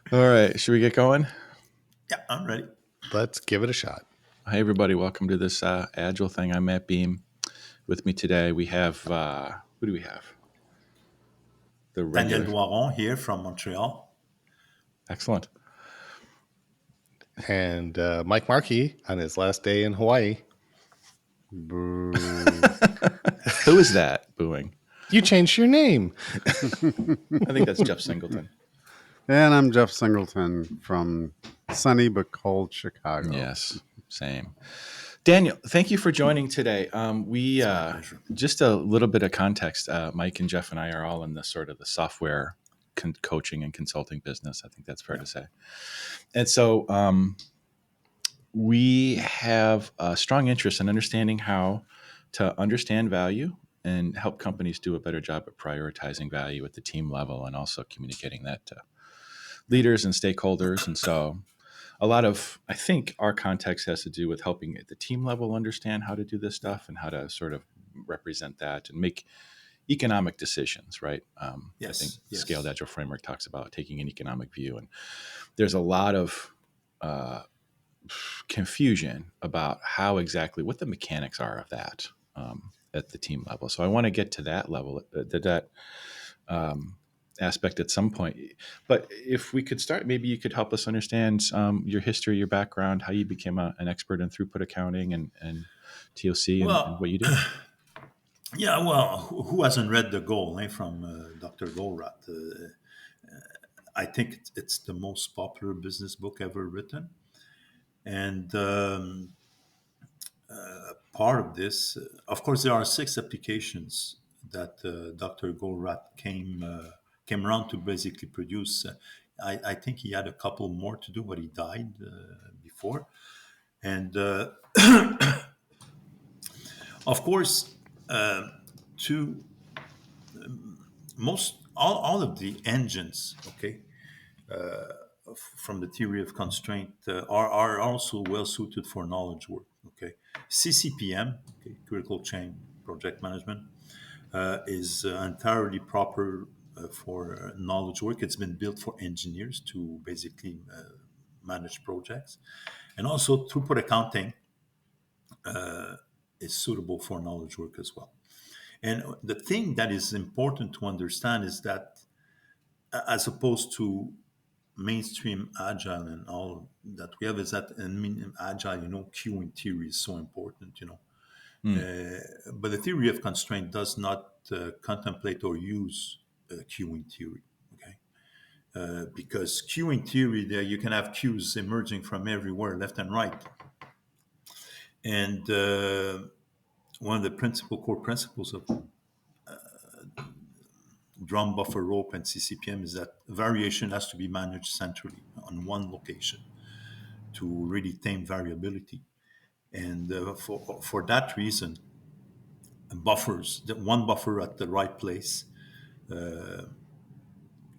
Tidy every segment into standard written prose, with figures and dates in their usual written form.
All right, should we get going? Yeah, I'm ready. Let's give it a shot. Hey, everybody, welcome to this Agile thing. I'm Matt Beam. With me today, we have who do we have? The Daniel regular, Doiron here from Montreal. excellent. And Mike Marchi on his last day in Hawaii. Boo. Who is that booing? You changed your name. I think that's Jeff Singleton. And I'm Jeff Singleton from sunny but cold Chicago. Yes, same. Daniel, thank you for joining today. We Pleasure. just a little bit of context. Mike and Jeff and I are all in the sort of the software coaching and consulting business. I think that's fair to say. And so we have a strong interest in understanding how to understand value and help companies do a better job at prioritizing value at the team level and also communicating that to leaders and stakeholders. And so a lot of, I think, our context has to do with helping at the team level understand how to do this stuff and how to sort of represent that and make economic decisions, right? I think Scaled Agile Framework talks about taking an economic view. And there's a lot of confusion about how exactly, what the mechanics are of that at the team level. So I want to get to that level, that aspect at some point. But if we could start, maybe you could help us understand your history, your background, how you became an expert in throughput accounting and ToC and what you do. Yeah, well, who hasn't read The Goal from Dr. Goldratt? I think it's the most popular business book ever written. And part of this, of course, there are 6 applications that Dr. Goldratt came around to basically produce. I think he had a couple more to do, but he died before. And of course, to all of the engines, okay, from the theory of constraint are also well suited for knowledge work. Okay, CCPM, okay, critical chain project management, is entirely proper for knowledge work. It's been built for engineers to basically manage projects, and also throughput accounting is suitable for knowledge work as well. And the thing that is important to understand is that, as opposed to mainstream agile and all that we have, is that in agile, queuing theory is so important, but the theory of constraint does not contemplate or use queuing theory, okay? Because queuing theory, there you can have queues emerging from everywhere, left and right, and one of the core principles of drum buffer rope and CCPM is that variation has to be managed centrally on one location to really tame variability. And for that reason, buffers, one buffer at the right place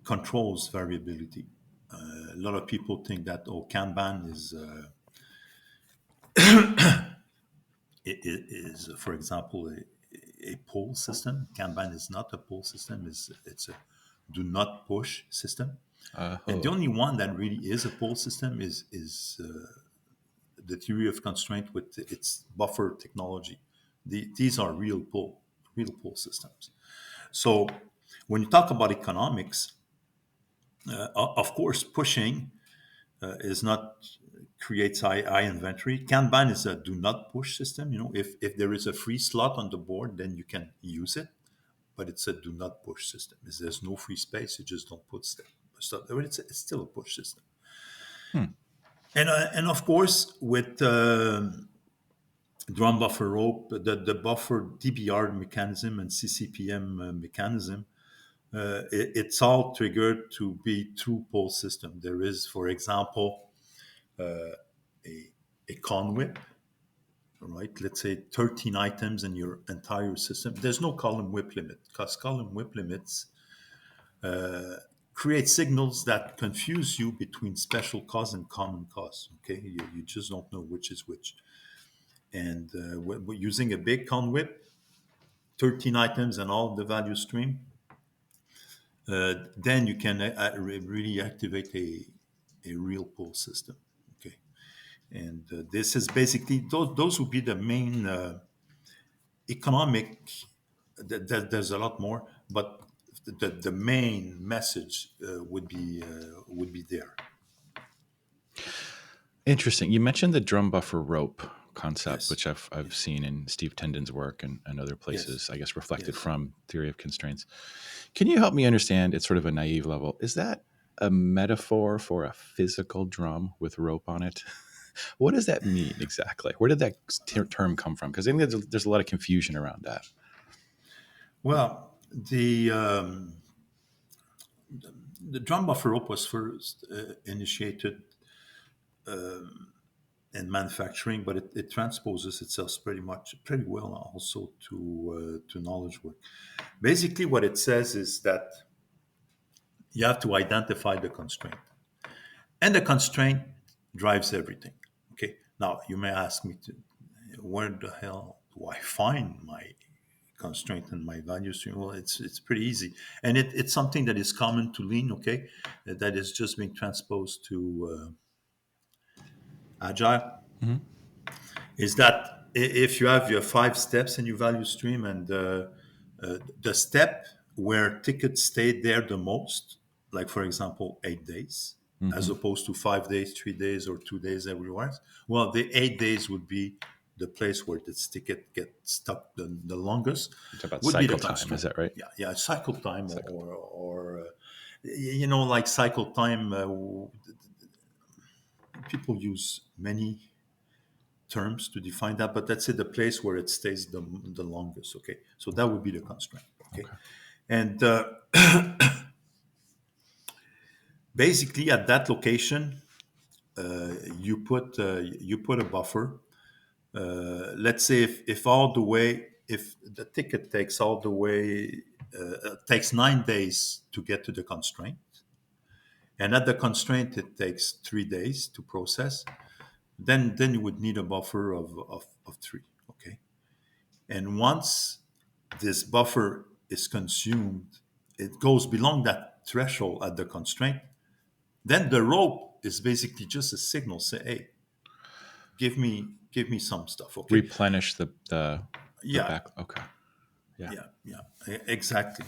controls variability. A lot of people think that Kanban is, for example, a pull system. Kanban is not a pull system; it's a do not push system. And the only one that really is a pull system is the theory of constraint with its buffer technology. These are real pull systems. So when you talk about economics, of course, pushing is not creates high inventory. Kanban is a do not push system. If there is a free slot on the board, then you can use it, but it's a do not push system. If there's no free space, you just don't put stuff. But it's still a push system. And of course, with drum buffer rope, the buffer DBR mechanism and CCPM mechanism, it's all triggered to be through pull system. There is, for example, a con whip, right? Let's say 13 items in your entire system. There's no column whip limit, because column whip limits create signals that confuse you between special cause and common cause. Okay, you just don't know which is which. And we're using a big con whip, 13 items and all the value stream, then you can really activate a real pull system. Okay, and this is basically those would be the main economic. There's a lot more, but the main message would be there. Interesting. You mentioned the drum buffer rope concept, Yes. which I've seen in Steve Tendon's work and other places, Yes. I guess reflected Yes. from theory of constraints. Can you help me understand, at sort of a naive level, is that a metaphor for a physical drum with rope on it? What does that mean exactly? Where did that term come from? Because I think there's a lot of confusion around that. Well, the drum buffer rope was first initiated in manufacturing, but it transposes itself pretty well also to knowledge work. Basically, what it says is that you have to identify the constraint, and the constraint drives everything. Okay. Now you may ask me, where the hell do I find my constraint and my value stream? Well, it's pretty easy, and it's something that is common to Lean. Okay, that is just being transposed to Agile. Mm-hmm. Is that if you have your 5 steps in your value stream, and the step where tickets stayed there the most, like for example 8 days, as opposed to 5 days, 3 days, or 2 days everywhere, well, the 8 days would be the place where this ticket gets stuck the longest. It's about Would be the cycle time, constraint. is that right? Yeah, cycle time, Cycle or like cycle time. People use many terms to define that, but that's it, the place where it stays the longest. Okay, so that would be the constraint. Okay, and basically at that location, you put a buffer. Let's say if the ticket takes all the way takes 9 days to get to the constraint, and at the constraint it takes 3 days to process, then you would need a buffer of 3. Okay, and once this buffer is consumed, it goes beyond that threshold at the constraint, then the rope is basically just a signal. Say, hey, give me some stuff. Okay. Replenish the Yeah. back. Okay. Yeah. Exactly.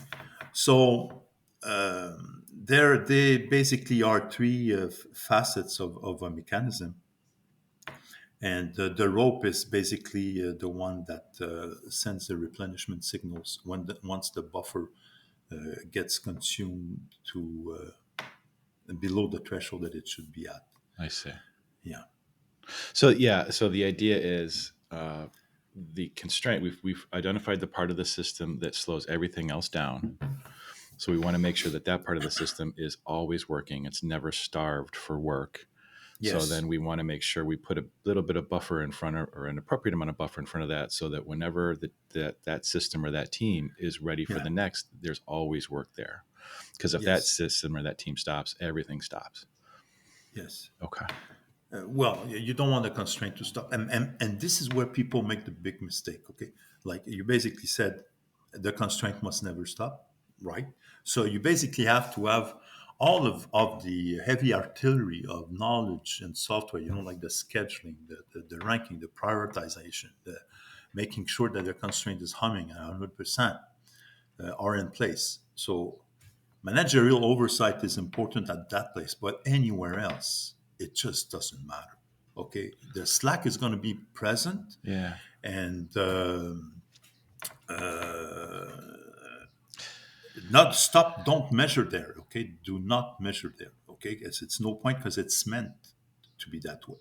So they basically are 3 facets of a mechanism, and the rope is basically the one that sends the replenishment signals once the buffer gets consumed to below the threshold that it should be at. I see. Yeah. So the idea is the constraint. We've identified the part of the system that slows everything else down. So we want to make sure that part of the system is always working. It's never starved for work. Yes. So then we want to make sure we put a little bit of buffer in front of, or an appropriate amount of buffer in front of that, so that whenever that system or that team is ready for the next, there's always work there. Because if that system or that team stops, everything stops. Yes. Okay. Well, you don't want the constraint to stop, and this is where people make the big mistake. Okay, like you basically said, the constraint must never stop, right? So you basically have to have all of the heavy artillery of knowledge and software, like the scheduling, the ranking, the prioritization, the making sure that the constraint is humming at 100% are in place. So managerial oversight is important at that place, but anywhere else, it just doesn't matter. Okay, the slack is going to be present. Yeah. And not stop, don't measure there. Okay, do not measure there. Okay, it's no point, because it's meant to be that way.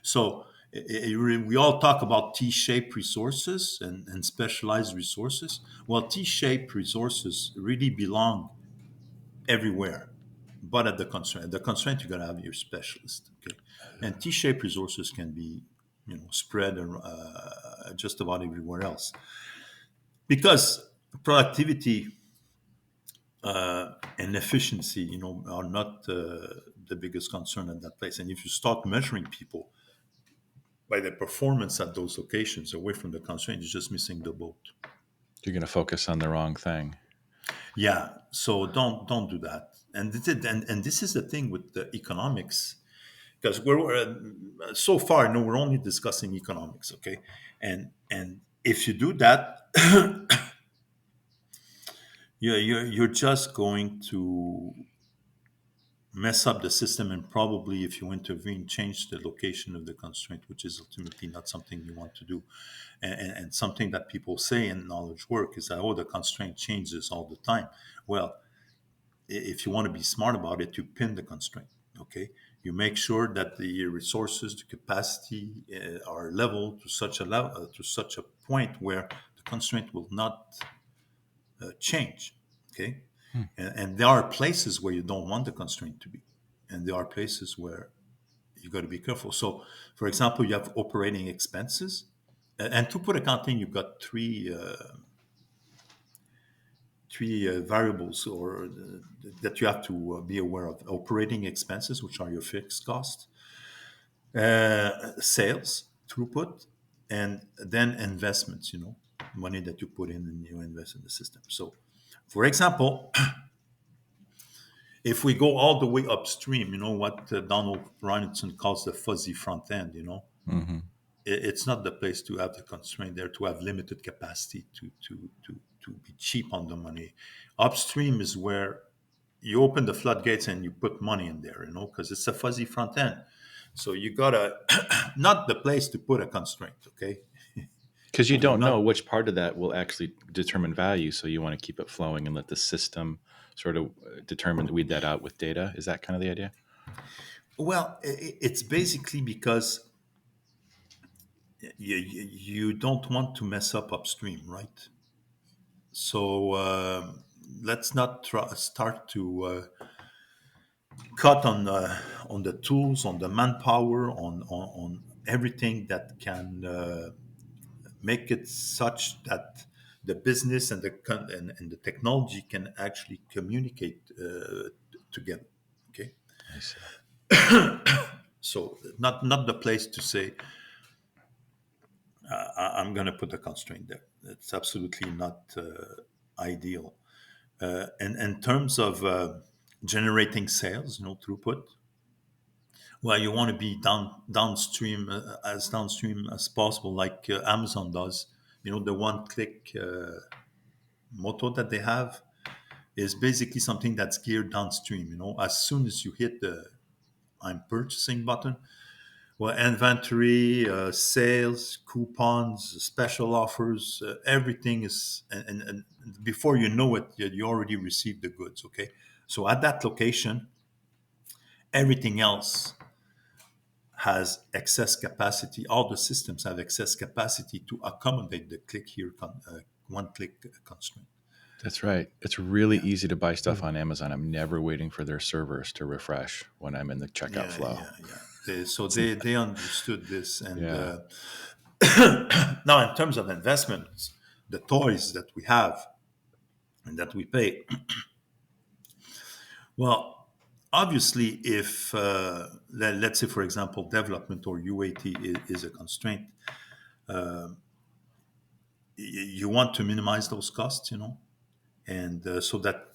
So we all talk about T-shaped resources and specialized resources. Well, T-shaped resources really belong everywhere, but at the constraint. The constraint, you're going to have your specialist. Okay, and T-shaped resources can be, spread just about everywhere else, because productivity and efficiency, are not the biggest concern at that place. And if you start measuring people by their performance at those locations away from the constraint, you're just missing the boat. You're going to focus on the wrong thing. Yeah, so don't do that. this is the thing with the economics, because we're so far, we're only discussing economics, okay? And if you do that, you're just going to mess up the system, and probably, if you intervene, change the location of the constraint, which is ultimately not something you want to do. And something that people say in knowledge work is that, oh, the constraint changes all the time. Well, if you want to be smart about it, you pin the constraint, okay? You make sure that the resources, the capacity are level to such a level, to such a point where the constraint will not change, okay? And there are places where you don't want the constraint to be, and there are places where you got to be careful. So, for example, you have operating expenses, and throughput accounting, you've got three variables that you have to be aware of: operating expenses, which are your fixed costs, sales, throughput, and then investments. Money that you put in and you invest in the system. So, for example, if we go all the way upstream, what Donald Reinhardt calls the fuzzy front end, Mm-hmm. it's not the place to have the constraint there, to have limited capacity, to be cheap on the money. Upstream is where you open the floodgates and you put money in there, because it's a fuzzy front end. So you gotta not the place to put a constraint, okay? Because you When you're don't know not, which part of that will actually determine value, so you want to keep it flowing and let the system sort of weed that out with data. Is that kind of the idea? well, it's basically because you don't want to mess up upstream, right? So let's not start to cut on the tools, on the manpower, on everything that can make it such that the business and and the technology can actually communicate together. Okay, I see. so not the place to say I'm going to put a constraint there. It's absolutely not ideal. And in terms of generating sales, throughput, well, you want to be downstream, as downstream as possible, like Amazon does. The one-click motto that they have is basically something that's geared downstream. As soon as you hit the "I'm purchasing" button, well, inventory, sales, coupons, special offers, everything is, and before you know it, you already received the goods. Okay, so at that location, everything else has excess capacity. All the systems have excess capacity to accommodate the click here, one-click constraint. That's right. It's really Yeah, easy to buy stuff on Amazon. I'm never waiting for their servers to refresh when I'm in the checkout yeah, flow. yeah, yeah. They understood this, and Yeah. now in terms of investments, the toys that we have and that we pay, well, obviously, if let's say, for example, development or UAT is a constraint, you want to minimize those costs, and so that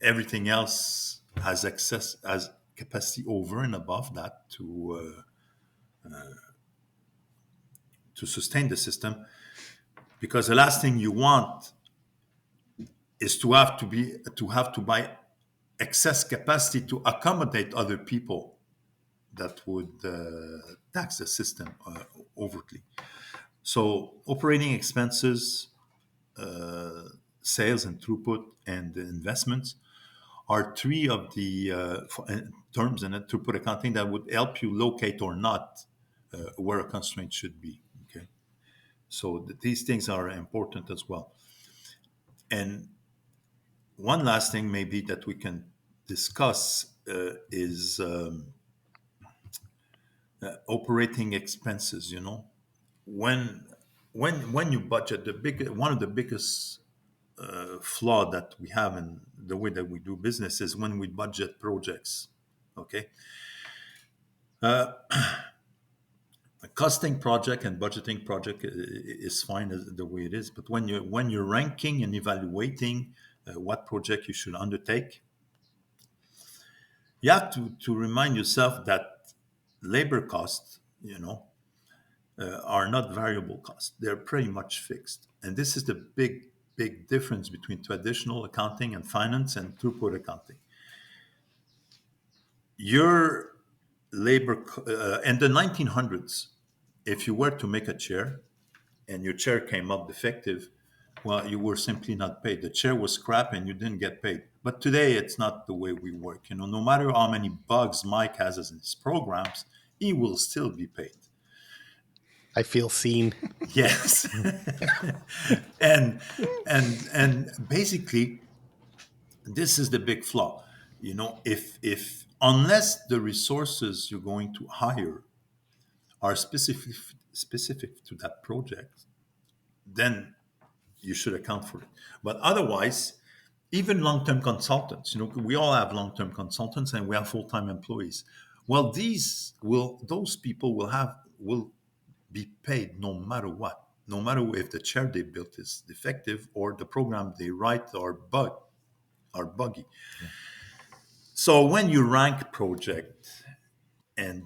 everything else has capacity over and above that to sustain the system. Because the last thing you want is to have to buy excess capacity to accommodate other people that would tax the system overtly. So operating expenses, sales and throughput, and investments are three of the terms in it, throughput accounting, that would help you locate or not where a constraint should be. Okay, so these things are important as well. And one last thing maybe that we can discuss is operating expenses. When when you budget, one of the biggest flaw that we have in the way that we do business is when we budget projects. Okay, a costing project and budgeting project is fine the way it is, but when you're ranking and evaluating what project you should undertake, You have to remind yourself that labor costs, are not variable costs. They're pretty much fixed. And this is the big difference between traditional accounting and finance and throughput accounting. Your in the 1900s, if you were to make a chair and your chair came up defective, well, you were simply not paid. The chair was scrap and you didn't get paid. But today, it's not the way we work. No matter how many bugs Mike has in his programs, he will still be paid. I feel seen. Yes. and basically, this is the big flaw. If unless the resources you're going to hire are specific to that project, then you should account for it. But otherwise, even long-term consultants, we all have long-term consultants and we have full-time employees. Well, those people will be paid no matter what, no matter if the chair they built is defective or the program they write are buggy. Yeah. So when you rank project and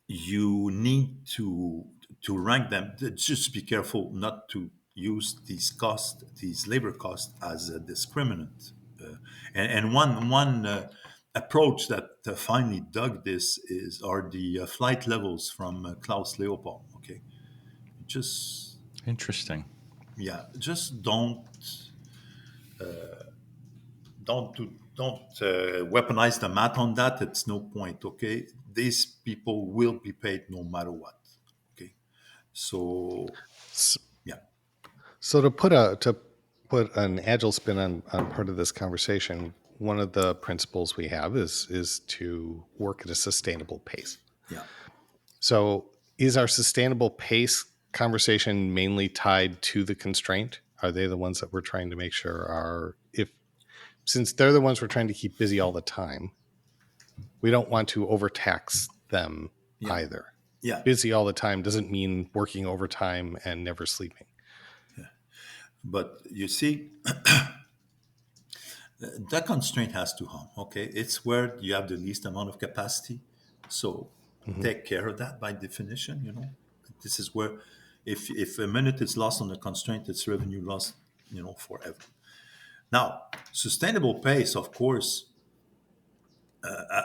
you need to rank them, just be careful not to use these labor costs as a discriminant. And one approach that finally dug this are the flight levels from Klaus Leopold. Okay, just Interesting. just don't weaponize the math on that. It's no point. Okay, these people will be paid no matter what. Okay, so yeah. So to put an agile spin on part of this conversation, one of the principles we have is to work at a sustainable pace. Yeah. So is our sustainable pace conversation mainly tied to the constraint? Are they the ones that we're trying to make sure since they're the ones we're trying to keep busy all the time, we don't want to overtax them either. Yeah. Busy all the time doesn't mean working overtime and never sleeping. Yeah. But you see, that constraint has to hum. Okay, it's where you have the least amount of capacity. So take care of that by definition. This is where if a minute is lost on the constraint, it's revenue lost, forever. Now, sustainable pace, of course,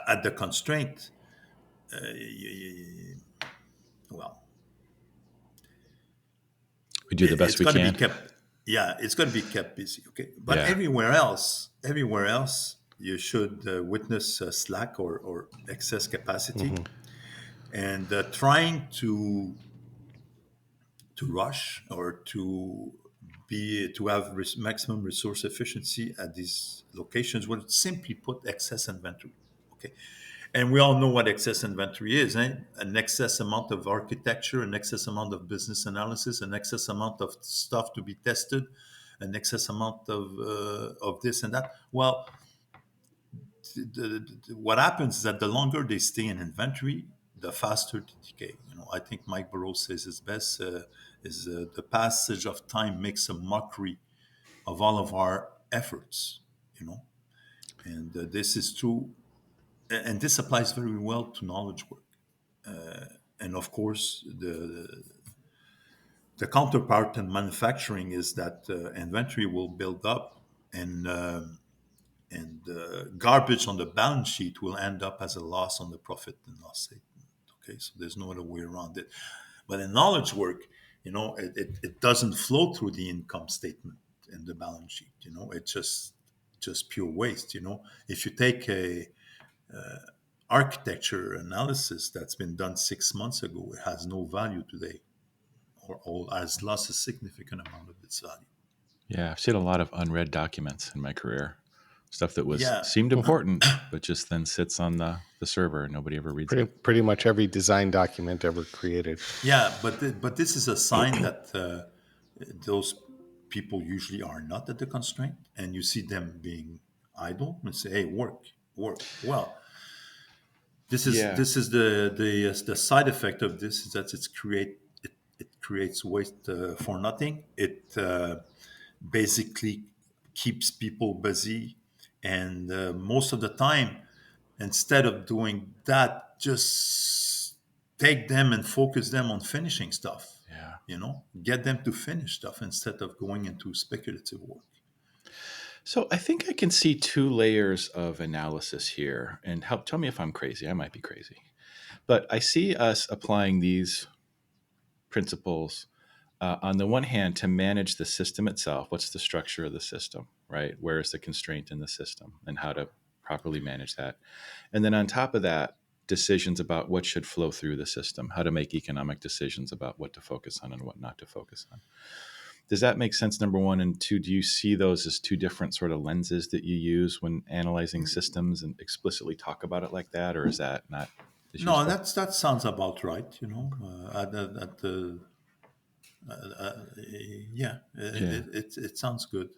at the constraint, well, We do the best we can. It's going to be kept busy. Okay, but everywhere else, you should witness slack or excess capacity, and trying to rush or to have maximum resource efficiency at these locations would simply put excess inventory. Okay, and we all know what excess inventory is, eh? An excess amount of architecture, an excess amount of business analysis, an excess amount of stuff to be tested, an excess amount of this and that. Well, what happens is that the longer they stay in inventory, the faster they decay. I think Mike Burrows says his best is the passage of time makes a mockery of all of our efforts. And this is true, and this applies very well to knowledge work. And of course, the counterpart in manufacturing is that inventory will build up, and garbage on the balance sheet will end up as a loss on the profit and loss statement. Okay, so there's no other way around it. But in knowledge work, it doesn't flow through the income statement and the balance sheet. It's just pure waste. If you take a architecture analysis that's been done 6 months ago, it has no value today, or has lost a significant amount of its value. Yeah, I've seen a lot of unread documents in my career. Stuff that seemed important, but just then sits on the server and nobody ever reads it. Pretty much every design document ever created. Yeah, but this is a sign that those people usually are not at the constraint, and you see them being idle and say, "Hey, work." Well, this is the side effect of this is that it creates waste for nothing. It basically keeps people busy. And most of the time, instead of doing that, just take them and focus them on finishing stuff. Yeah. Get them to finish stuff instead of going into speculative work. So I think I can see two layers of analysis here, and tell me if I'm crazy. I might be crazy, but I see us applying these principles on the one hand to manage the system itself. What's the structure of the system, right? Where is the constraint in the system, and how to properly manage that? And then on top of that, decisions about what should flow through the system, how to make economic decisions about what to focus on and what not to focus on. Does that make sense, number one? And two, do you see those as two different sort of lenses that you use when analyzing systems and explicitly talk about it like that? Or is that not as No, useful? that sounds about right. At the yeah, Yeah. it sounds good.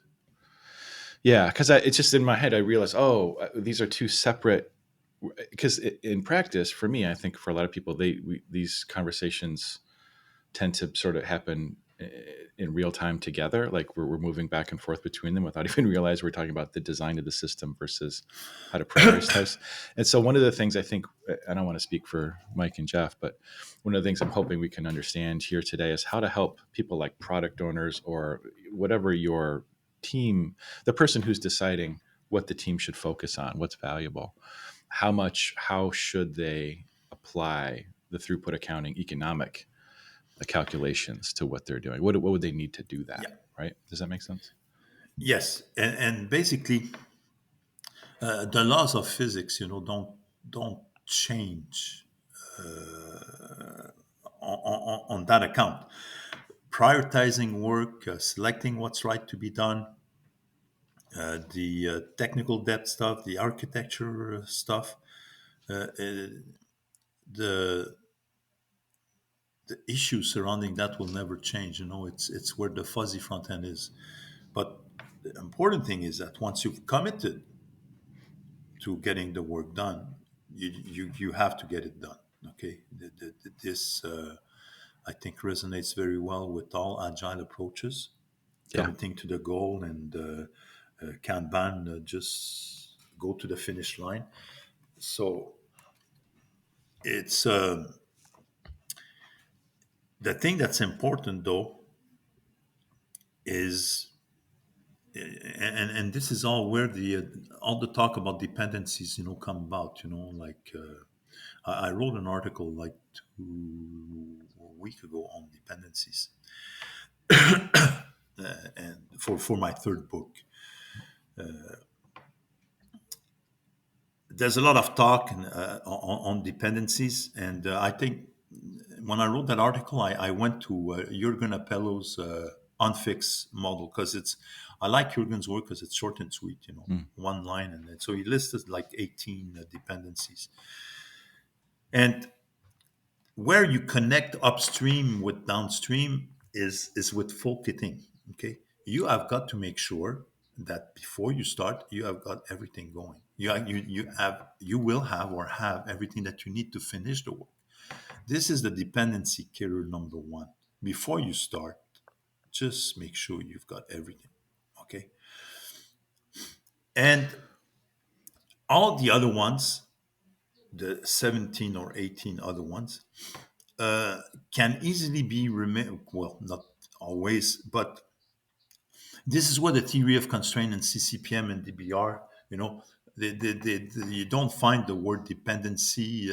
Yeah, because it's just in my head, I realize, these are two separate. Because in practice, for me, I think for a lot of people, these conversations tend to sort of happen in real time together. Like we're moving back and forth between them without even realize we're talking about the design of the system versus how to prioritize. And so one of the things I think, I don't want to speak for Mike and Jeff, but one of the things I'm hoping we can understand here today is how to help people like product owners or whatever your team, the person who's deciding what the team should focus on, what's valuable, how should they apply the throughput accounting economic calculations to what they're doing? What would they need to do that? Yeah. Right? Does that make sense? Yes, and basically, the laws of physics, don't change on that account. Prioritizing work, selecting what's right to be done, the technical depth stuff, the architecture stuff, the the issues surrounding that will never change. It's where the fuzzy front end is. But the important thing is that once you've committed to getting the work done, you have to get it done. Okay, this I think resonates very well with all agile approaches, Yeah. committing to the goal, and Kanban, just go to the finish line. So it's the thing that's important though is, and this is all where the all the talk about dependencies come about. Like I wrote an article like 2 weeks ago on dependencies, and for my third book. There's a lot of talk on dependencies, and I think when I wrote that article, I went to Jürgen Appello's unfixed model, because I like Jürgen's work because it's short and sweet, one line, and so he listed like 18 dependencies, and where you connect upstream with downstream is with full kitting. Okay, you have got to make sure that before you start, you have got everything going. You will have or have everything that you need to finish the work. This is the dependency killer number one. Before you start, just make sure you've got everything. Okay, and all the other ones, the 17 or 18 other ones, can easily be well, not always, but this is where the theory of constraint and CCPM and DBR, you don't find the word dependency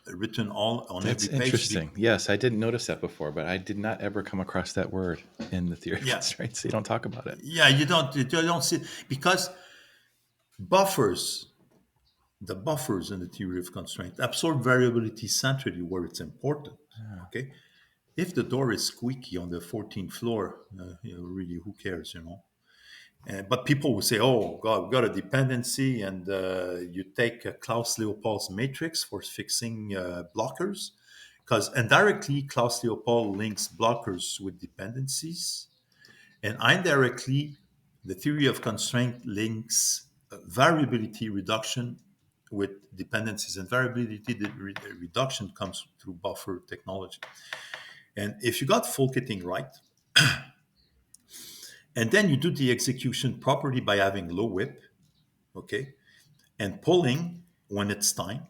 written all on That's every page. interesting. Yes, I didn't notice that before, but I did not ever come across that word in the theory of Yeah, constraints. You don't talk about it. yeah, you don't see, because buffers, the buffers in the theory of constraint absorb variability centrally where it's important. Okay, if the door is squeaky on the 14th floor, really, who cares, but people will say, "Oh God, we've got a dependency," and you take Klaus Leopold's matrix for fixing blockers, because indirectly Klaus Leopold links blockers with dependencies, and indirectly the theory of constraint links variability reduction with dependencies, and variability reduction comes through buffer technology. And if you got full kitting right, and then you do the execution properly by having low WIP, okay, and pulling when it's time.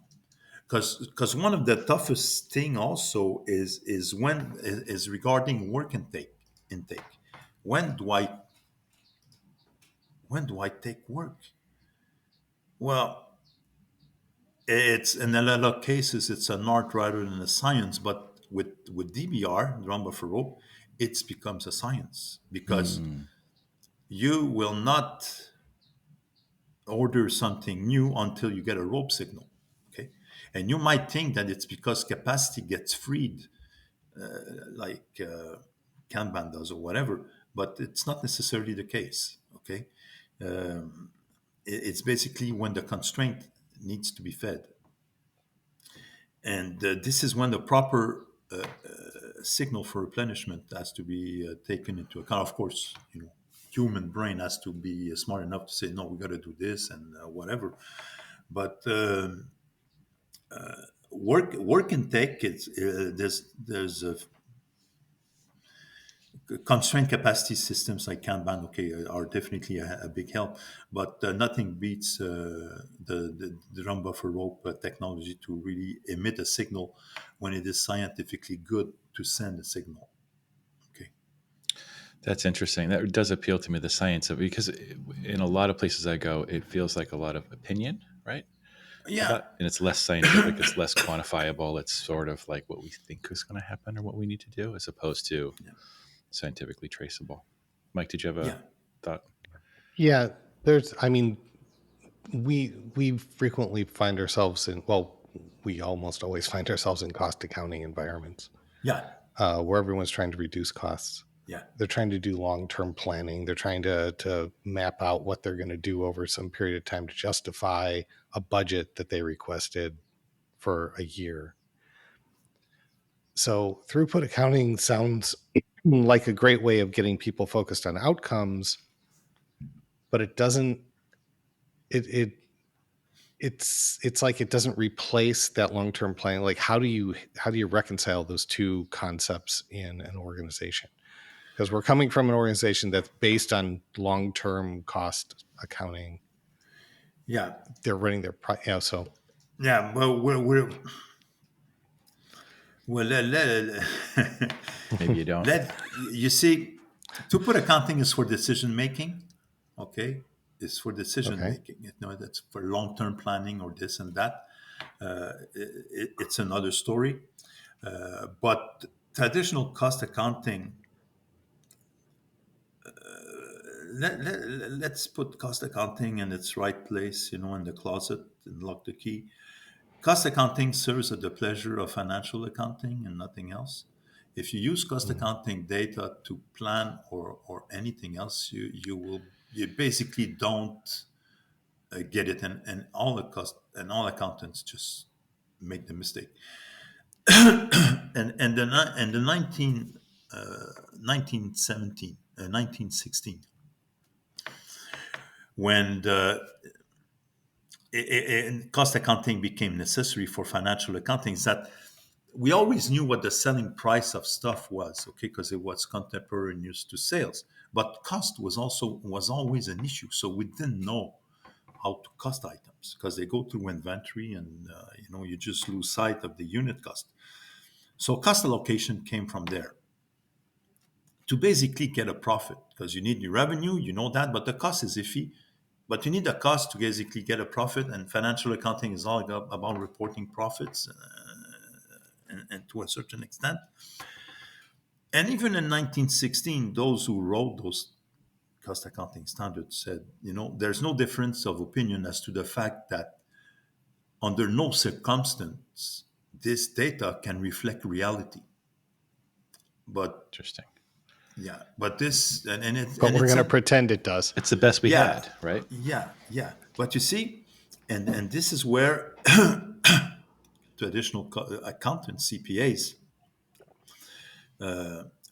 Because one of the toughest thing also is regarding work intake. When do I when do I take work? Well, it's in a lot of cases it's an art rather than a science, but with DBR, drum buffer rope, it becomes a science because you will not order something new until you get a rope signal. Okay, and you might think that it's because capacity gets freed, like Kanban does or whatever, but it's not necessarily the case. Okay, it's basically when the constraint needs to be fed, and this is when the proper signal for replenishment has to be taken into account. Of course, human brain has to be smart enough to say no, we got to do this and whatever. But work in tech, there's a constrained capacity systems like Kanban, okay, are definitely a big help, but nothing beats the drum buffer rope technology to really emit a signal when it is scientifically good to send a signal. Okay. That's interesting. That does appeal to me, the science of it, because in a lot of places I go, it feels like a lot of opinion, right? Yeah. And it's less scientific, it's less quantifiable. It's sort of like what we think is going to happen or what we need to do, as opposed to scientifically traceable. Mike, did you have a thought? Yeah, we frequently find ourselves in, well, we almost always find ourselves in cost accounting environments. Yeah. Where everyone's trying to reduce costs. Yeah. They're trying to do long-term planning. They're trying to map out what they're going to do over some period of time to justify a budget that they requested for a year. So throughput accounting sounds like a great way of getting people focused on outcomes, but it doesn't. It's like it doesn't replace that long-term planning. Like how do you reconcile those two concepts in an organization? Because we're coming from an organization that's based on long-term cost accounting. Yeah. They're running their so Yeah. Well, we're well. Maybe you don't. You see, throughput accounting is for decision making. Okay, it's for decision making. That's for long-term planning or this and that. It's another story. But traditional cost accounting, let's put cost accounting in its right place, in the closet and lock the key. Cost accounting serves at the pleasure of financial accounting and nothing else. If you use cost accounting data to plan or anything else, you basically don't get it, and all accountants just make the mistake. and the 1916, when cost accounting became necessary for financial accounting, is that we always knew what the selling price of stuff was, okay, because it was contemporaneous to sales. But cost was always an issue, so we didn't know how to cost items because they go through inventory, and you just lose sight of the unit cost. So cost allocation came from there to basically get a profit, because you need your revenue, that, but the cost is iffy. But you need a cost to basically get a profit, and financial accounting is all about reporting profits, and to a certain extent. And even in 1916, those who wrote those cost accounting standards said, there's no difference of opinion as to the fact that under no circumstance this data can reflect reality. But Interesting. yeah, but this and it. but and we're it's going to pretend it does. It's the best we had, right? Yeah. But you see, and this is where traditional accountants, CPAs,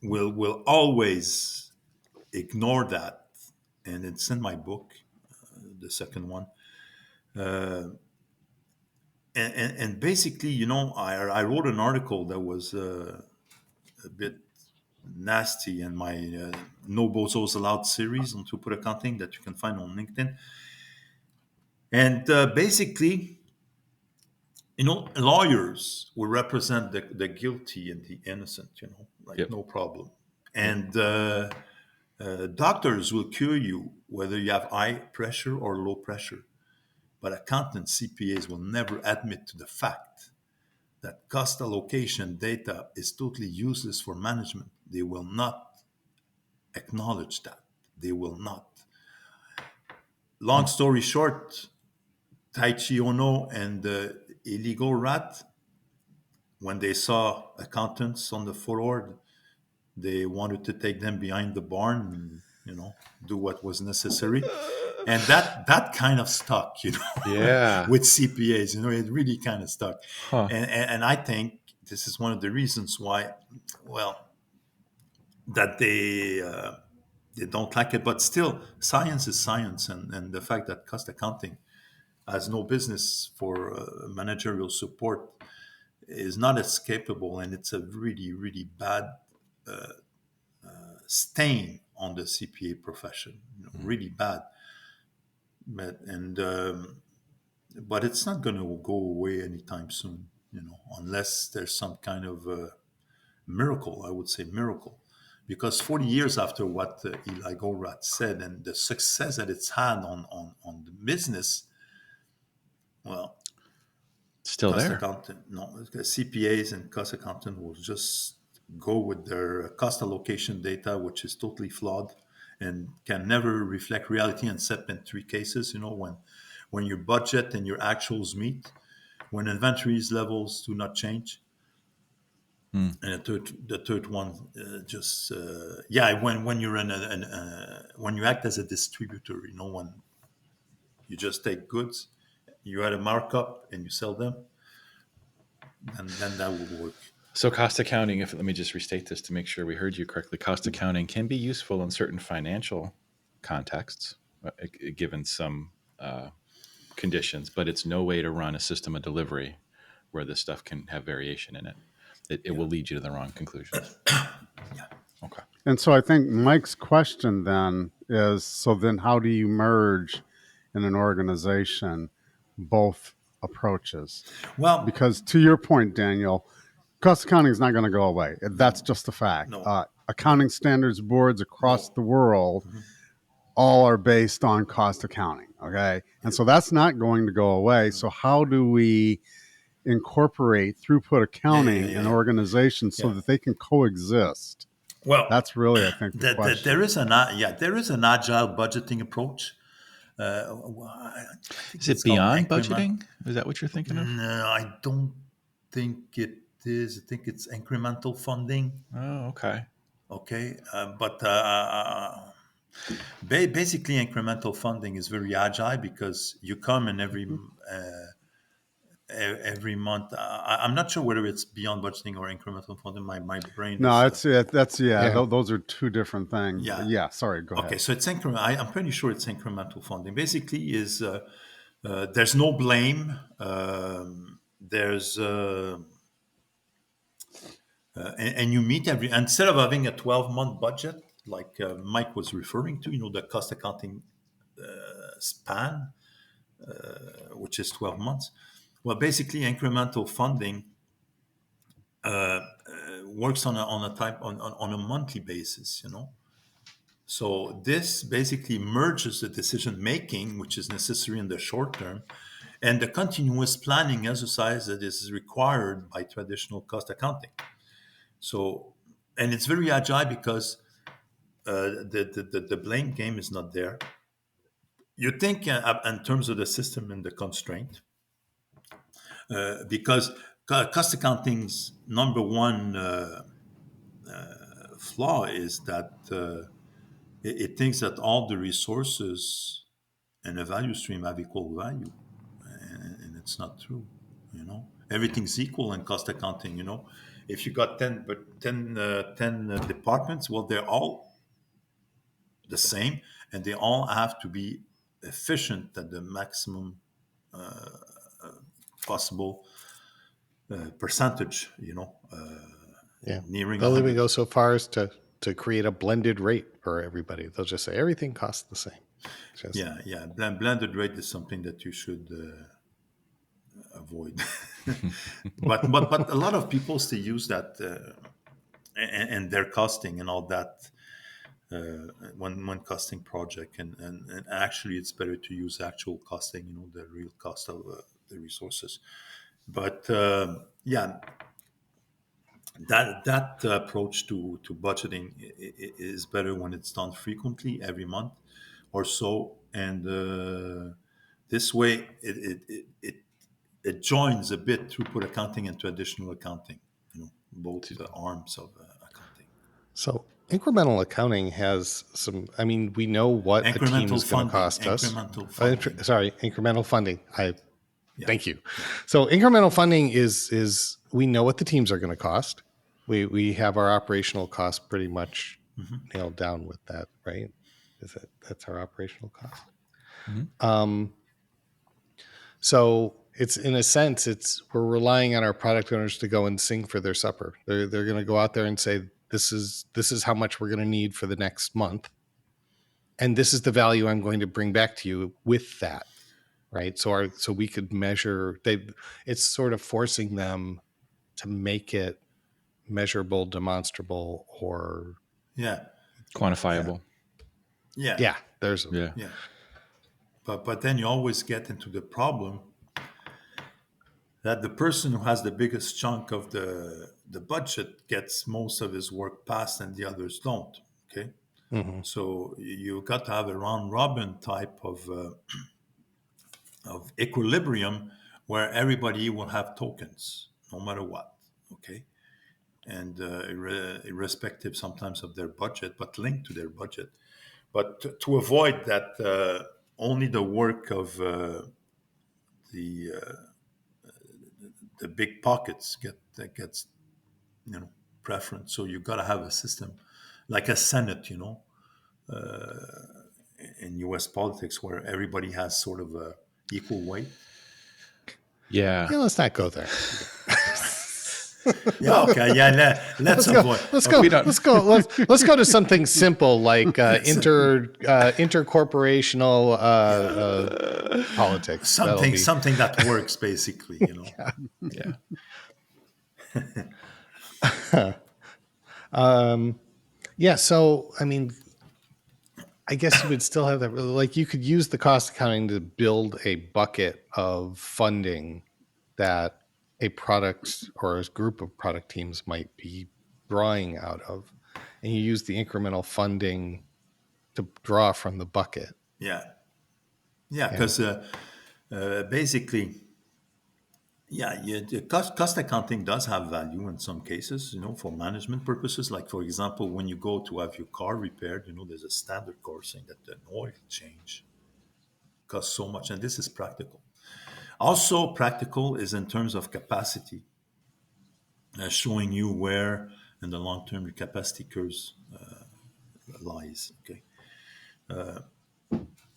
will always ignore that, and it's in my book, the second one. And basically, I wrote an article that was a bit nasty in my No Bozos Allowed series on throughput accounting that you can find on LinkedIn. And basically, lawyers will represent the guilty and the innocent, like Yep. no problem. And doctors will cure you whether you have high pressure or low pressure. But accountants, CPAs will never admit to the fact that cost allocation data is totally useless for management. They will not acknowledge that. They will not. Long story short, Taichi Ono and the illegal rat, when they saw accountants on the floor, they wanted to take them behind the barn and, do what was necessary. And that kind of stuck, Yeah. with CPAs, it really kind of stuck. Huh. And I think this is one of the reasons why, that they don't like it. But still, science is science. And the fact that cost accounting has no business for managerial support is not escapable. And it's a really, really bad stain on the CPA profession, really bad. But it's not going to go away anytime soon, unless there's some kind of miracle. I would say miracle, because 40 years after what Eli Goldratt said and the success that it's had on the business, Still cost there. accountant, CPAs and cost accountant will just go with their cost allocation data, which is totally flawed and can never reflect reality, except in three cases. When your budget and your actuals meet, when inventories levels do not change, and the third one, when you're when you act as a distributor, when you just take goods, you add a markup and you sell them, and then that will work. So cost accounting, let me just restate this to make sure we heard you correctly. Cost accounting can be useful in certain financial contexts, given some conditions, but it's no way to run a system of delivery where this stuff can have variation in it. It will lead you to the wrong conclusions. Yeah. Okay. And so I think Mike's question then is, so then how do you merge in an organization both approaches? Well, Because to your point, Daniel, cost accounting is not going to go away. That's just a fact. No. Accounting standards boards across the world all are based on cost accounting. Okay. And so that's not going to go away. So how do we incorporate throughput accounting in organizations so that they can coexist? Well, that's really, I think, the question. There is an agile budgeting approach. Is it beyond budgeting? Is that what you're thinking of? No, I don't think it is. I think it's incremental funding. Oh, okay. Okay, but basically, incremental funding is very agile because you come in every month. I'm not sure whether it's beyond budgeting or incremental funding. My brain. No, those are two different things. Yeah. Sorry. Go ahead. Okay, so it's I'm pretty sure it's incremental funding. Basically, is there's no blame. There's and you meet instead of having a 12-month budget like Mike was referring to. The cost accounting span, which is 12 months. Well, basically, incremental funding works on a monthly basis. So this basically merges the decision making, which is necessary in the short term, and the continuous planning exercise that is required by traditional cost accounting. So, and it's very agile because the blame game is not there. You think in terms of the system and the constraint, because cost accounting's number one flaw is that it thinks that all the resources in a value stream have equal value, and it's not true. Everything's equal in cost accounting. If you got 10 departments, well, they're all the same, and they all have to be efficient at the maximum possible percentage. Nearing. They'll even go so far as to create a blended rate for everybody. They'll just say everything costs the same. Just, Yeah. Blended rate is something that you should avoid. but a lot of people still use that and their costing and all that when costing project and actually it's better to use actual costing, the real cost of the resources. But that approach to budgeting is better when it's done frequently, every month or so, and this way it joins a bit throughput accounting and traditional accounting, both arms of accounting. so incremental accounting has some, I mean, we know what a team is going to cost us. Incremental funding. Thank you. So incremental funding is we know what the teams are going to cost. We have our operational costs pretty much nailed down with that, right? That's our operational cost. So it's, in a sense, we're relying on our product owners to go and sing for their supper. They're going to go out there and say, this is how much we're going to need for the next month, and this is the value I'm going to bring back to you with that, right? So we could measure. It's sort of forcing them to make it measurable, demonstrable, or quantifiable. Yeah. There's But then you always get into the problem that the person who has the biggest chunk of the budget gets most of his work passed and the others don't. Okay. So you got to have a round robin type of equilibrium where everybody will have tokens no matter what. Okay. And irrespective sometimes of their budget, but linked to their budget. But to avoid that, only the work of the big pockets gets preference. So you've got to have a system like a Senate, in U.S. politics, where everybody has sort of a equal weight. Yeah, let's not go there. Okay. Yeah. Let's avoid. Let's go to something simple like intercorporational politics. Something that works, basically. Yeah. So I mean, I guess you would still have that. Like, you could use the cost accounting to build a bucket of funding that a product or a group of product teams might be drawing out of, and you use the incremental funding to draw from the bucket. Because basically, cost accounting does have value in some cases, for management purposes. Like, for example, when you go to have your car repaired, there's a standard cost saying that an oil change costs so much, and this is practical. Also practical is in terms of capacity, showing you where in the long term your capacity curves lies. Okay,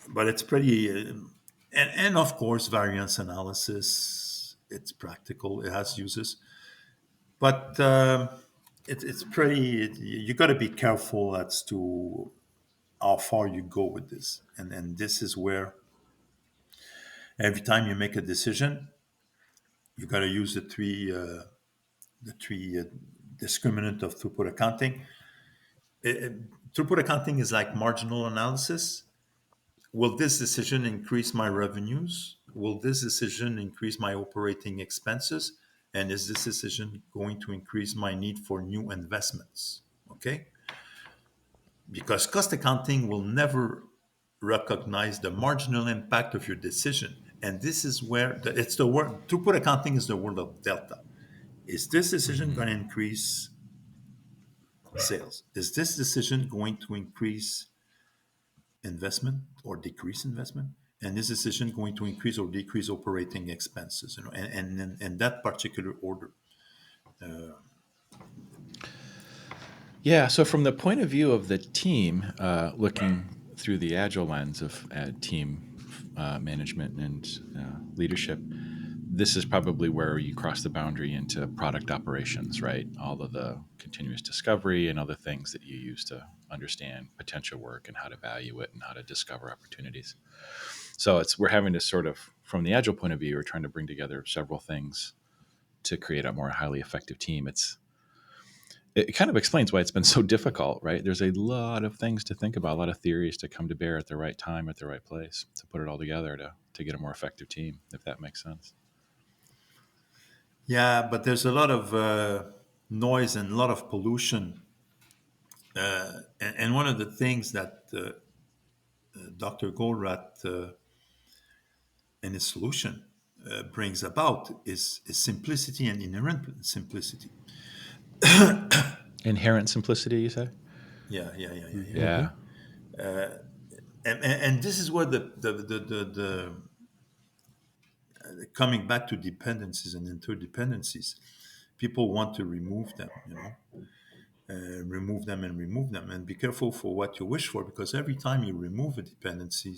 but it's pretty, and of course variance analysis. It's practical. It has uses, but it's pretty. You got to be careful as to how far you go with this, and this is where every time you make a decision, you got to use the three discriminant of throughput accounting. Throughput accounting is like marginal analysis. Will this decision increase my revenues? Will this decision increase my operating expenses? And is this decision going to increase my need for new investments? Okay? Because cost accounting will never recognize the marginal impact of your decision. And this is where it's the word throughput accounting is the word of delta. Is this decision going to increase sales? Is this decision going to increase investment or decrease investment? And is this decision going to increase or decrease operating expenses? And in that particular order. So from the point of view of the team, looking through the Agile lens of team management and leadership, this is probably where you cross the boundary into product operations, right? All of the continuous discovery and other things that you use to understand potential work and how to value it and how to discover opportunities. So we're having to sort of, from the Agile point of view, we're trying to bring together several things to create a more highly effective team. It kind of explains why it's been so difficult, right? There's a lot of things to think about, a lot of theories to come to bear at the right time, at the right place, to put it all together to get a more effective team, if that makes sense. Yeah, but there's a lot of noise and a lot of pollution. And one of the things that Dr. Goldratt and his solution brings about is simplicity and inherent simplicity. Inherent simplicity, you say? Yeah. And this is where the coming back to dependencies and interdependencies, people want to remove them, remove them and be careful for what you wish for, because every time you remove a dependency,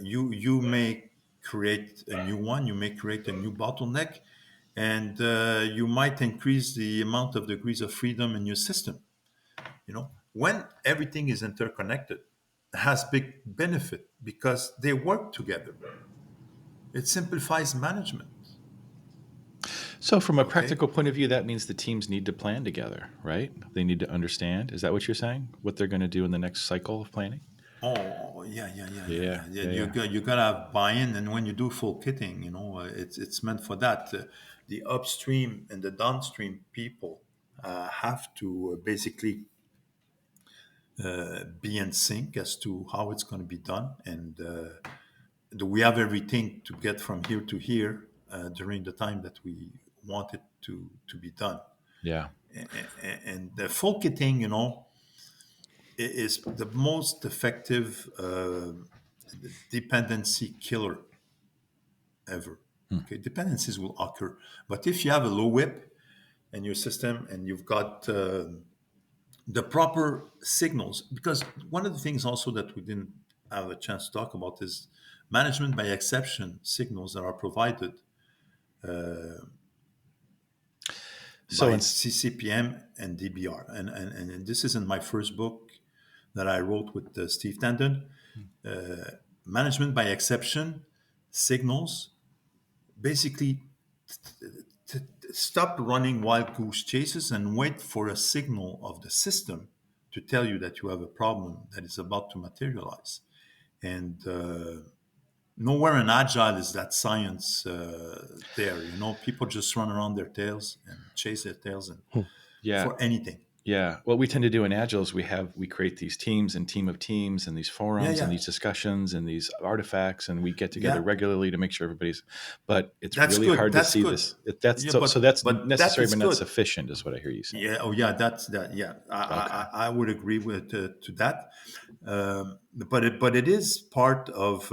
you may create a new one, you may create a new bottleneck, and you might increase the amount of degrees of freedom in your system. When everything is interconnected, it has big benefit because they work together. It simplifies management. So from a practical point of view, that means the teams need to plan together, right? They need to understand. Is that what you're saying? What they're going to do in the next cycle of planning? Oh, yeah. Yeah. You gotta have buy-in, and when you do full kitting, it's meant for that. The upstream and the downstream people have to basically be in sync as to how it's going to be done, and do we have everything to get from here to here during the time that we want it to be done. Yeah. And the full kitting, is the most effective dependency killer ever. Okay, dependencies will occur, but if you have a low WIP in your system and you've got the proper signals, because one of the things also that we didn't have a chance to talk about is management by exception signals that are provided by CPM and DBR. And this is in my first book that I wrote with Steve Tandon. Management by exception signals basically stop running wild goose chases and wait for a signal of the system to tell you that you have a problem that is about to materialize. And nowhere in Agile is that science there. People just run around their tails and chase their tails and for anything. Yeah. What we tend to do in Agile is we create these teams and team of teams and these forums and these discussions and these artifacts, and we get together regularly to make sure but it's really good. Hard to see this. That's necessary, but not sufficient is what I hear you saying. Yeah. Oh yeah. That's that. Yeah. I would agree with to that. But it is part of,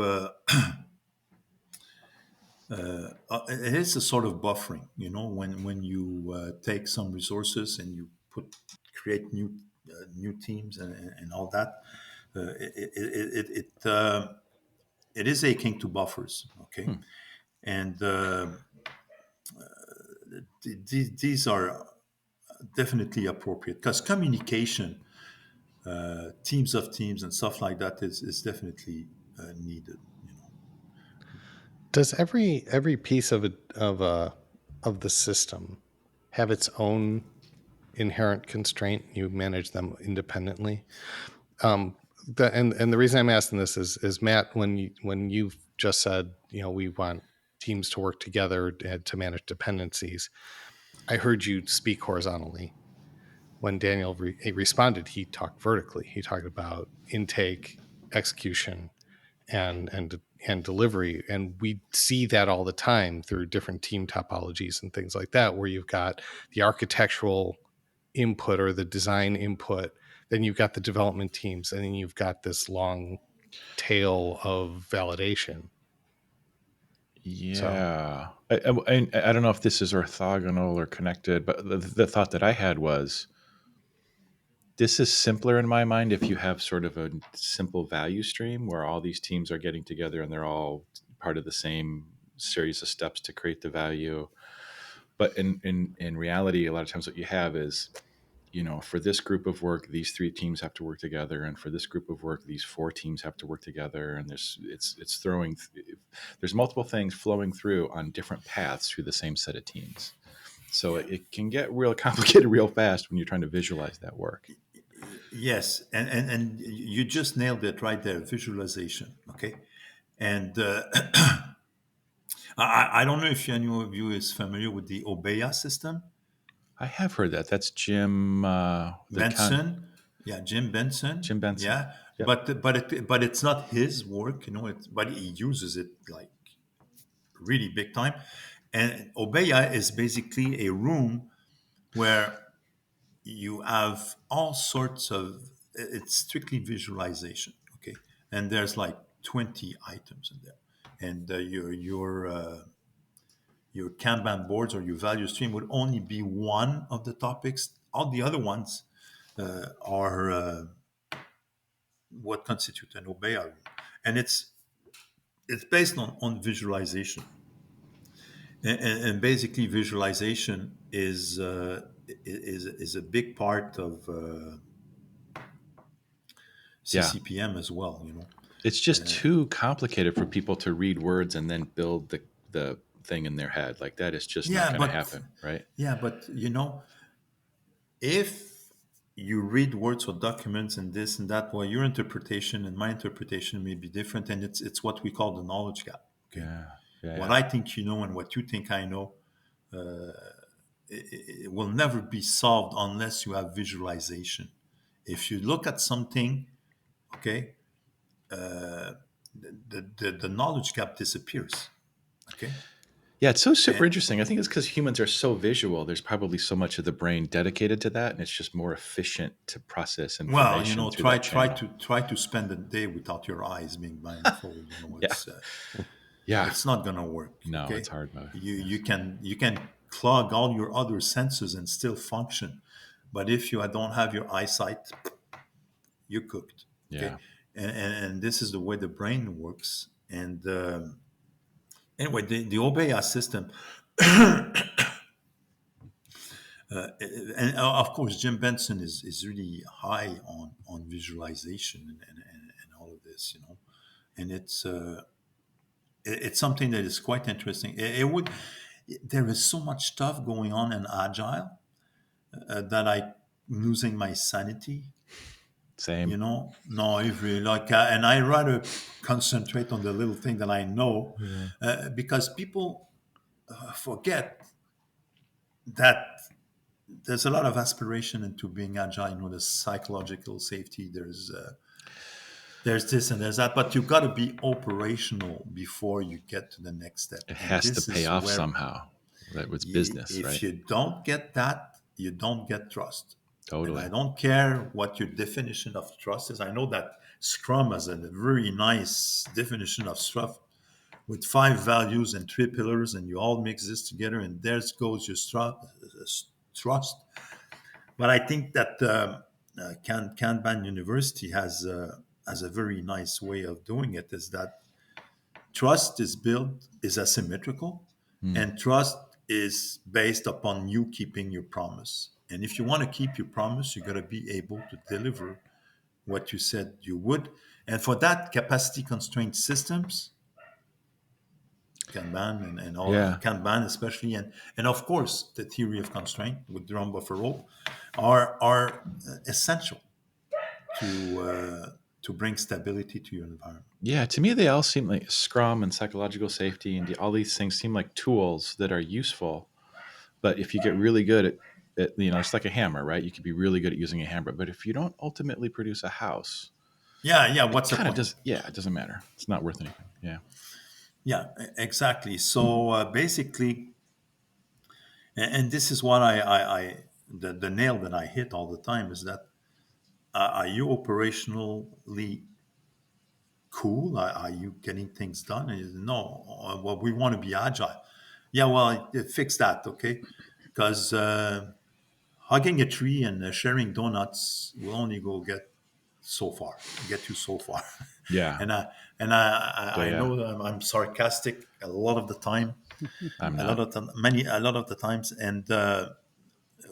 it is a sort of buffering, when you take some resources and you create new teams and all that. It is akin to buffers, okay? And these are definitely appropriate, because communication, teams of teams and stuff like that is definitely needed. Does every piece of the system have its own inherent constraint? You manage them independently. And the reason I'm asking this is Matt, when you've just said, we want teams to work together to manage dependencies, I heard you speak horizontally. When Daniel responded, he talked vertically. He talked about intake, execution, and delivery, and we see that all the time through different team topologies and things like that, where you've got the architectural input or the design input, then you've got the development teams, and then you've got this long tail of validation. Yeah. So. I don't know if this is orthogonal or connected, but the thought that I had was, this is simpler in my mind if you have sort of a simple value stream where all these teams are getting together and they're all part of the same series of steps to create the value. But in reality, a lot of times what you have is, for this group of work, these 3 teams have to work together, and for this group of work, these 4 teams have to work together, and there's multiple things flowing through on different paths through the same set of teams. So it can get real complicated real fast when you're trying to visualize that work. Yes, and you just nailed it right there, visualization. Okay, and I don't know if any of you is familiar with the Obeya system. I have heard that. That's Jim Benson, Jim Benson. Jim Benson. Yeah, Yep. but it's not his work, but he uses it like really big time. And Obeya is basically a room where you have all sorts of. It's strictly visualization, okay? And there's like 20 items in there, and your Kanban boards or your value stream would only be one of the topics. All the other ones are what constitute an Obeya room, and it's based on visualization, and basically visualization is a big part of CCPM as well. It's just too complicated for people to read words and then build the thing in their head. Like that is just not going to happen, right? Yeah, but if you read words or documents and this and that, well, your interpretation and my interpretation may be different, and it's what we call the knowledge gap. Okay, what I think and what you think I know, it will never be solved unless you have visualization. If you look at something, okay, the knowledge gap disappears. Okay. Yeah, it's so super interesting. I think it's because humans are so visual. There's probably so much of the brain dedicated to that, and it's just more efficient to process information. Well, try to spend a day without your eyes being blindfolded. It's not going to work. No, it's hard. You can clog all your other senses and still function, but if you don't have your eyesight, you're cooked. Okay? Yeah, and this is the way the brain works. And anyway, the Obeya system, and of course, Jim Benson is really high on visualization and all of this, and it's something that is quite interesting. There is so much stuff going on in Agile that I'm losing my sanity. Same. No, if really and I rather concentrate on the little thing that I know, because people forget that there's a lot of aspiration into being agile. There's psychological safety. There's this and there's that, but you've got to be operational before you get to the next step. It has to pay off somehow. That was business, if right? If you don't get that, you don't get trust. Totally. And I don't care what your definition of trust is. I know that Scrum has a very nice definition of trust with 5 values and 3 pillars, and you all mix this together, and there goes your trust. But I think that Kanban University has a very nice way of doing it, is that trust is asymmetrical, and trust is based upon you keeping your promise. And if you want to keep your promise, you got to be able to deliver what you said you would. And for that, capacity constraint systems, Kanban and all Kanban especially, and of course the theory of constraint with drum buffer roll are essential to bring stability to your environment. Yeah, to me they all seem like Scrum and psychological safety and all these things seem like tools that are useful. But if you get really good at it's like a hammer, right? You could be really good at using a hammer, but if you don't ultimately produce a house, what's the point? It doesn't matter. It's not worth anything. Yeah, exactly. So basically, and this is what the nail that I hit all the time is that are you operationally cool? Are you getting things done? No, well, we want to be agile. Yeah, well, fix that, okay? Because hugging a tree and sharing donuts will only get you so far. Yeah. And I know that I'm sarcastic a lot of the time. I'm not. A lot of the times, and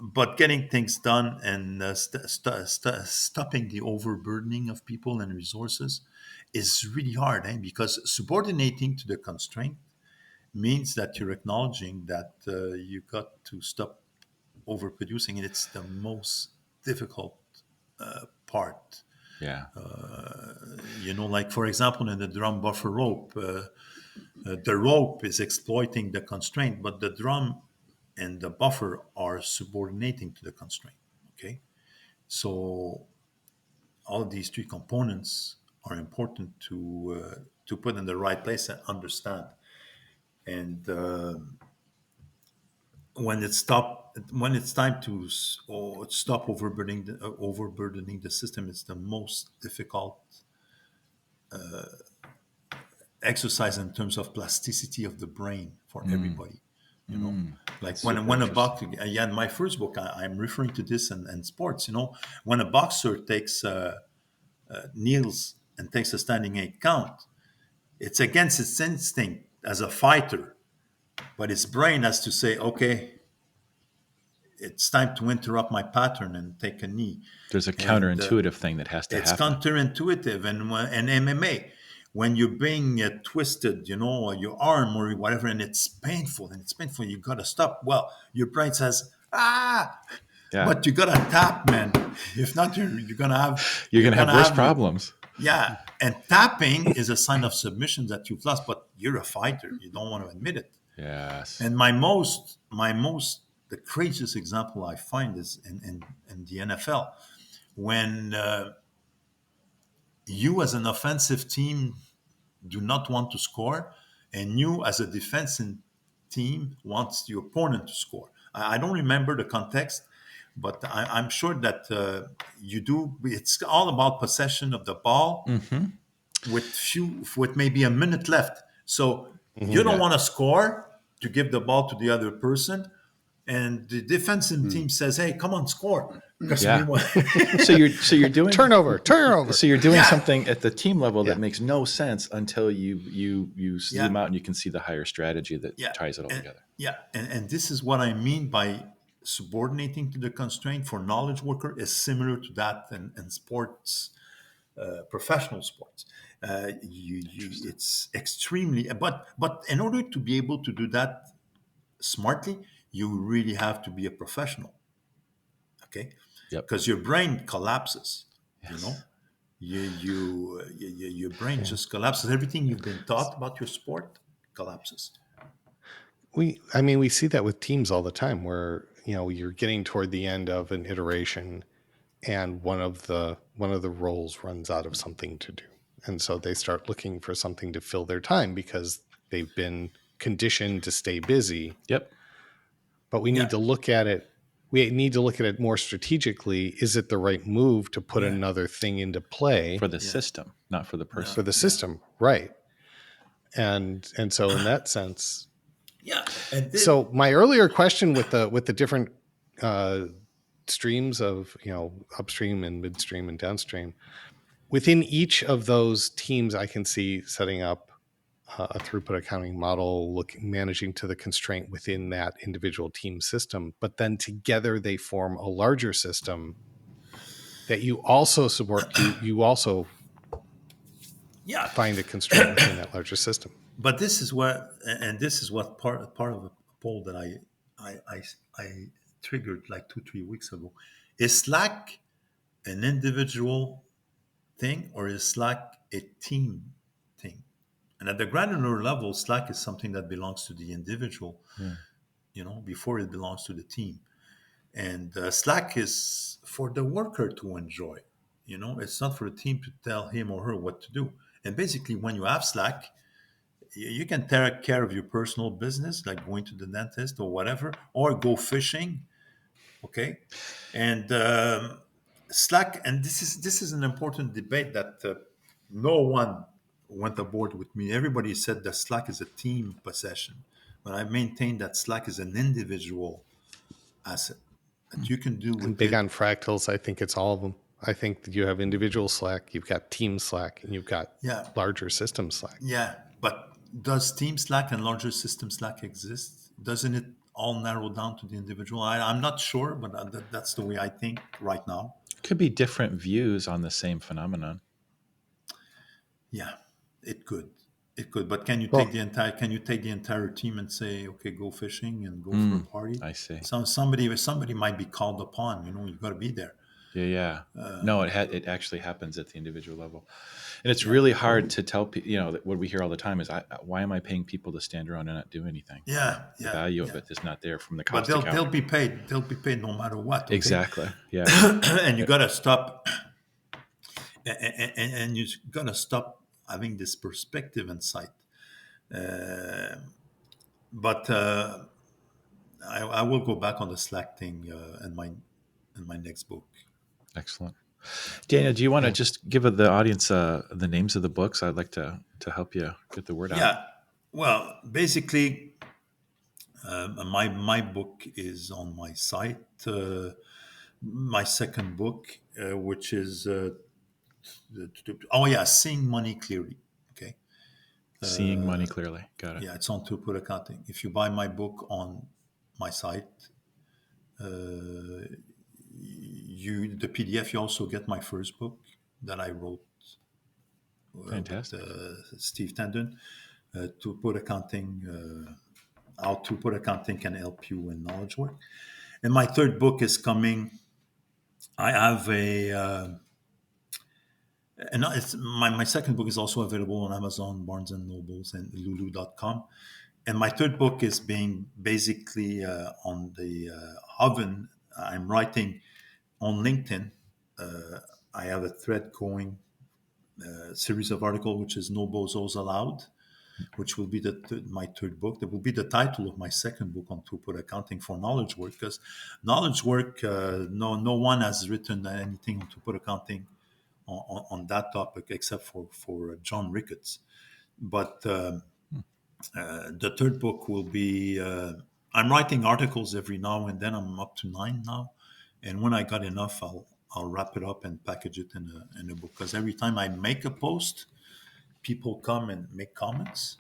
but getting things done and stopping the overburdening of people and resources is really hard, because subordinating to the constraint means that you're acknowledging that you got to stop overproducing, and it's the most difficult part. Yeah. Like for example, in the drum buffer rope, the rope is exploiting the constraint, but the drum and the buffer are subordinating to the constraint. Okay, so all of these three components are important to put in the right place and understand. And when it's time to stop overburdening the system, it's the most difficult exercise in terms of plasticity of the brain for everybody. Like when a boxer, in my first book, I'm referring to this in sports. When a boxer kneels and takes a standing 8 count, it's against its instinct as a fighter, but its brain has to say, okay, it's time to interrupt my pattern and take a knee. There's a counterintuitive thing that has to happen. It's counterintuitive. And MMA, when you're being twisted, your arm or whatever, and it's painful, you got to stop. Well, your brain says, but you got to tap, man. If not, you're going to have worse problems. Yeah. And tapping is a sign of submission that you've lost, but you're a fighter. You don't want to admit it. Yes. And the craziest example I find is in the NFL, when you as an offensive team do not want to score, and you as a defensive team wants your opponent to score. I don't remember the context, but I'm sure that you do. It's all about possession of the ball with maybe a minute left. So you don't want to score to give the ball to the other person. And the defensive team says, "Hey, come on, score!" So you're doing turnover. So you're doing something at the team level that makes no sense until you zoom out and you can see the higher strategy that ties it all together. Yeah, and this is what I mean by subordinating to the constraint for knowledge worker is similar to that in sports, professional sports. It's extremely, but in order to be able to do that smartly, you really have to be a professional. Okay, because your brain collapses. Yes. Your brain just collapses. Everything you've been taught about your sport collapses. We see that with teams all the time, where you're getting toward the end of an iteration, and one of the roles runs out of something to do, and so they start looking for something to fill their time because they've been conditioned to stay busy. Yep. But we need to look at it. We need to look at it more strategically. Is it the right move to put another thing into play for the system, not for the person? For the system, right? And so in that sense, so my earlier question with the different streams of upstream and midstream and downstream, within each of those teams, I can see setting up a throughput accounting model, managing to the constraint within that individual team system, but then together they form a larger system that you also support. You also find a constraint within that larger system. But this is what part of a poll that I triggered like 2-3 weeks ago. Is Slack an individual thing or is Slack a team thing? And at the granular level, Slack is something that belongs to the individual, before it belongs to the team. And Slack is for the worker to enjoy. It's not for the team to tell him or her what to do. And basically, when you have Slack, you can take care of your personal business, like going to the dentist or whatever, or go fishing. Okay, and Slack, and this is an important debate that no one went aboard with me. Everybody said that Slack is a team possession, but I maintain that Slack is an individual asset that you can do. And big on fractals, I think it's all of them. I think that you have individual Slack, you've got team Slack, and you've got Yeah, larger system Slack. yeah. But does Team Slack and larger system Slack exist? Doesn't it all narrow down to the individual? I'm not sure, but that's the way I think right now. Could be different views on the same phenomenon. Yeah, it could. It could. But can you Well- take the entire team and say, okay, go fishing and go for a party? I see. Somebody might be called upon. You've got to be there. Yeah. No, it actually happens at the individual level. And it's really hard to tell people, what we hear all the time is, why am I paying people to stand around and not do anything? Yeah, The value of it is not there from the But cost account. they'll be paid. They'll be paid no matter what. Okay? Exactly. Yeah. And you got to stop. And you got to stop having this perspective and sight. But I will go back on the Slack thing in my next book. Excellent. Daniel, do you want to just give the audience the names of the books? I'd like to help you get the word out. Yeah. Well, basically, my book is on my site. My second book, which is Seeing Money Clearly. Okay. Seeing Money Clearly. Got it. Yeah, it's on Throughput Accounting. If you buy my book on my site, the PDF, you also get my first book that I wrote. Fantastic. With Steve Tendon, Throughput Accounting, how Throughput Accounting can help you in knowledge work. And my third book is coming. I have my second book is also available on Amazon, Barnes and Nobles, and Lulu.com. And my third book is being basically on the oven. I'm writing on LinkedIn. I have a thread going, series of articles, which is No Bozos Allowed, which will be my third book. That will be the title of my second book on Throughput Accounting for knowledge work, because knowledge work, no one has written anything on Throughput Accounting on that topic except for John Ricketts. But the third book will be, I'm writing articles every now and then. I'm up to 9 now. And when I got enough, I'll wrap it up and package it in a book. Because every time I make a post, people come and make comments.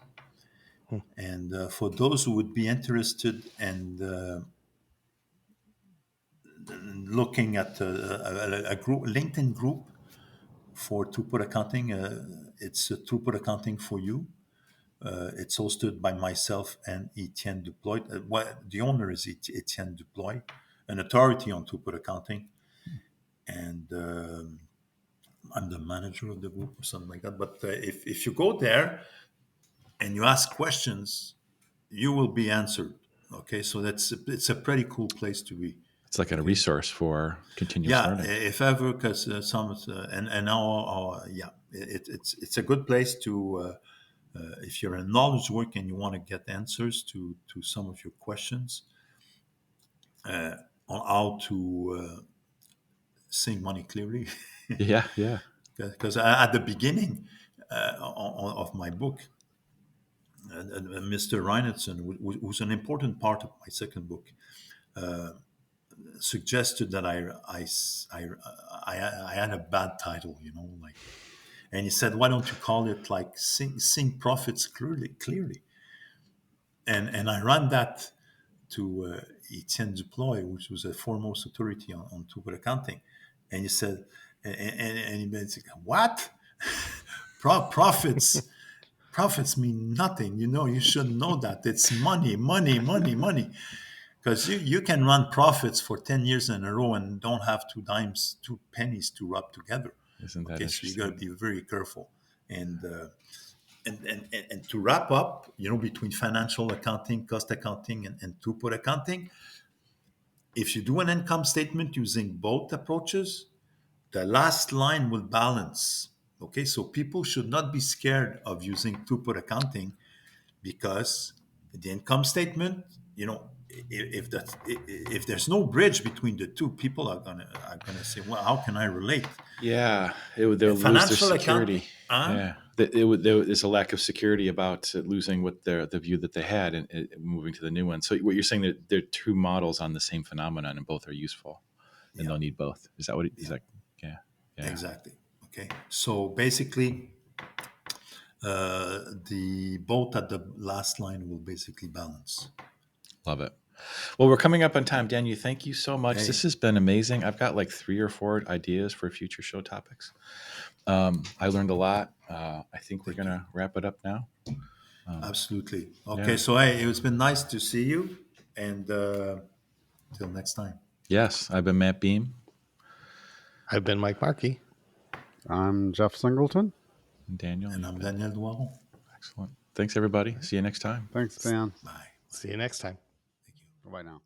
And for those who would be interested in looking at a group, LinkedIn group for Throughput Accounting, it's Throughput Accounting for You. It's hosted by myself and Etienne Duploy. The owner is Etienne Duploy, an authority on Throughput Accounting. And I'm the manager of the group or something like that. But if you go there and you ask questions, you will be answered. Okay, so it's a pretty cool place to be. It's like a resource for continuous learning. If ever, because and now it's a good place to if you're in knowledge work and you want to get answers to some of your questions on how to sing money clearly. Yeah. Because at the beginning of my book, Mr. Reinhardson, who's an important part of my second book, suggested that I had a bad title, and he said, "Why don't you call it like Sing Profits Clearly?" And I ran that to Etienne Duploy, which was a foremost authority on Throughput Accounting, and he said, and he said, "What? Profits mean nothing. You should know that. It's money. Because you can run profits for 10 years in a row and don't have 2 pennies to rub together. Isn't that interesting? So you got to be very careful. And to wrap up, between financial accounting, cost accounting, and Throughput Accounting, if you do an income statement using both approaches, the last line will balance. Okay, so people should not be scared of using Throughput Accounting, because the income statement, if there's no bridge between the two, people are gonna say, well, how can I relate? Yeah, they'll lose their security. There's a lack of security about losing the view that they had and moving to the new one. So what you're saying, that there are two models on the same phenomenon and both are useful, and they'll need both. Is that what? Is that? Yeah. Yeah. Exactly. Okay. So basically, the both at the last line will basically balance. Love it. Well, we're coming up on time. Daniel, thank you so much. Hey. This has been amazing. I've got like 3 or 4 ideas for future show topics. I learned a lot. I think we're going to wrap it up now. Absolutely. Okay. Yeah. So hey, it's been nice to see you, and till next time. Yes, I've been Matt Beam. I've been Mike Marchi. I'm Jeff Singleton. And Daniel. And I'm Daniel Doiron. Excellent. Thanks, everybody. See you next time. Thanks, Dan. Bye. See you next time. Thank you. Bye now.